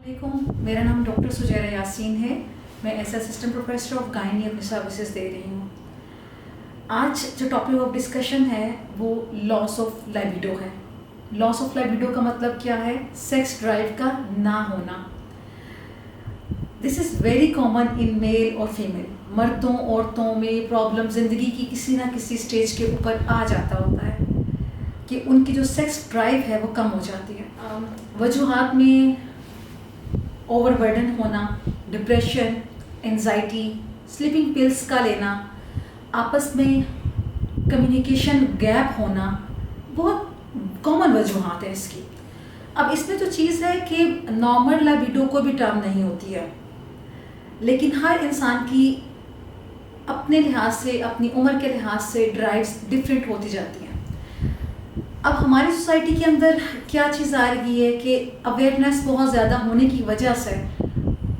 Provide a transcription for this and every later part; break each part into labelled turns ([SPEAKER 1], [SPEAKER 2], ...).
[SPEAKER 1] वालेकुम, मेरा नाम डॉक्टर सुजैरा यासीन है। मैं as assistant professor of gynae अपनी सर्विसेज दे रही हूँ। आज जो टॉपिक ऑफ डिस्कशन है वो लॉस ऑफ लाइबिडो है। लॉस ऑफ लाइबिडो का मतलब क्या है? सेक्स ड्राइव का ना होना। This is very common in male और फीमेल। मर्दों औरतों में प्रॉब्लम ज़िंदगी की किसी ना किसी स्टेज के ऊपर आ जाता होता है कि उनकी जो सेक्स ड्राइव है वो कम हो जाती है। वजूहात में ओवरबर्डन होना, डिप्रेशन, एंजाइटी, स्लीपिंग पिल्स का लेना, आपस में कम्युनिकेशन गैप होना, बहुत कॉमन वजूहात है इसकी। अब इसमें तो चीज़ है कि नॉर्मल लाइबिडो कोई भी टर्म नहीं होती है, लेकिन हर इंसान की अपने लिहाज से, अपनी उम्र के लिहाज से ड्राइव्स डिफरेंट होती जाती हैं। अब हमारी सोसाइटी के अंदर क्या चीज़ आ रही है कि अवेयरनेस बहुत ज़्यादा होने की वजह से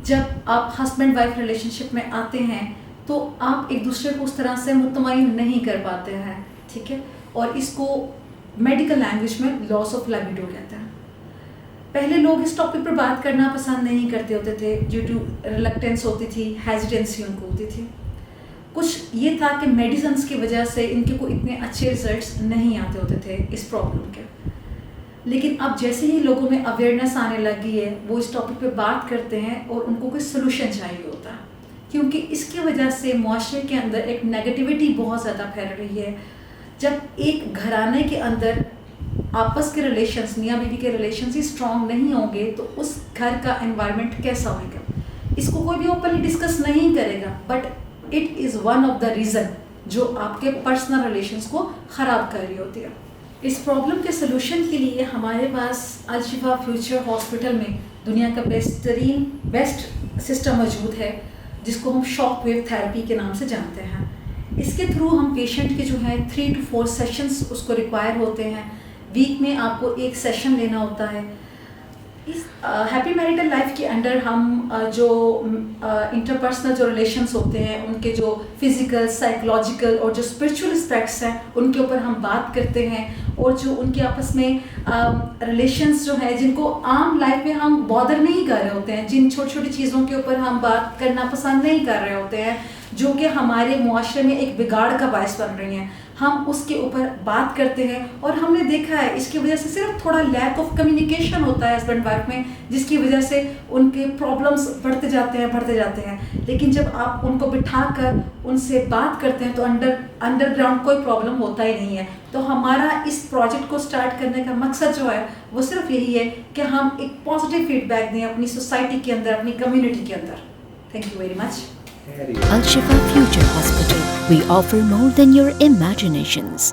[SPEAKER 1] जब आप हस्बैंड वाइफ रिलेशनशिप में आते हैं तो आप एक दूसरे को उस तरह से मुतमईन नहीं कर पाते हैं, ठीक है। और इसको मेडिकल लैंग्वेज में लॉस ऑफ लाइबिडो कहते हैं। पहले लोग इस टॉपिक पर बात करना पसंद नहीं करते होते थे, ड्यू टू रिलक्टेंस होती थी, हेजिटेंसी उनको होती थी। कुछ ये था कि मेडिसिन्स की वजह से इनके को इतने अच्छे रिजल्ट्स नहीं आते होते थे इस प्रॉब्लम के। लेकिन अब जैसे ही लोगों में अवेयरनेस आने लगी है, वो इस टॉपिक पे बात करते हैं और उनको कोई सोल्यूशन चाहिए होता है, क्योंकि इसकी वजह से मुआशरे के अंदर एक नेगेटिविटी बहुत ज़्यादा फैल रही है। जब एक घराने के अंदर आपस के रिलेशंस, मियाँ बीवी के रिलेशंस ही स्ट्रॉन्ग नहीं होंगे तो उस घर का एनवायरनमेंट कैसा होगा? इसको कोई भी ओपनली डिस्कस नहीं करेगा, but it is one of the reason जो आपके पर्सनल रिलेशंस को ख़राब कर रही होती है। इस प्रॉब्लम के सलूशन के लिए हमारे पास अल शिफा फ्यूचर हॉस्पिटल में दुनिया का बेस्ट सिस्टम मौजूद है, जिसको हम शॉक वेव थेरेपी के नाम से जानते हैं। इसके थ्रू हम पेशेंट के जो है 3 to 4 सेशंस उसको रिक्वायर होते हैं। वीक में आपको एक सेशन लेना होता है। इस हैप्पी मैरिटल लाइफ के अंडर हम जो इंटरपर्सनल जो रिलेशंस होते हैं, उनके जो फिज़िकल, साइकोलॉजिकल और जो स्पिरिचुअल एस्पेक्ट्स हैं, उनके ऊपर हम बात करते हैं। और जो उनके आपस में रिलेशंस जो है, जिनको आम लाइफ में हम बॉदर नहीं कर रहे होते हैं, जिन छोटी छोटी चीज़ों के ऊपर हम बात करना पसंद नहीं कर रहे होते हैं, जो कि हमारे मुआशरे में एक बिगाड़ का बायस बन रही हैं, हम उसके ऊपर बात करते हैं। और हमने देखा है इसकी वजह से सिर्फ थोड़ा लैक ऑफ कम्युनिकेशन होता है हस्बैंड वाइफ में, जिसकी वजह से उनके प्रॉब्लम्स बढ़ते जाते हैं। लेकिन जब आप उनको बिठाकर उनसे बात करते हैं तो अंडरग्राउंड कोई प्रॉब्लम होता ही नहीं है। तो हमारा इस प्रोजेक्ट को स्टार्ट करने का मकसद जो है वो सिर्फ यही है कि हम एक पॉजिटिव फीडबैक दें अपनी सोसाइटी के अंदर, अपनी कम्युनिटी के अंदर। Thank you very much.
[SPEAKER 2] Al Shifa Future Hospital. We offer more than your imaginations.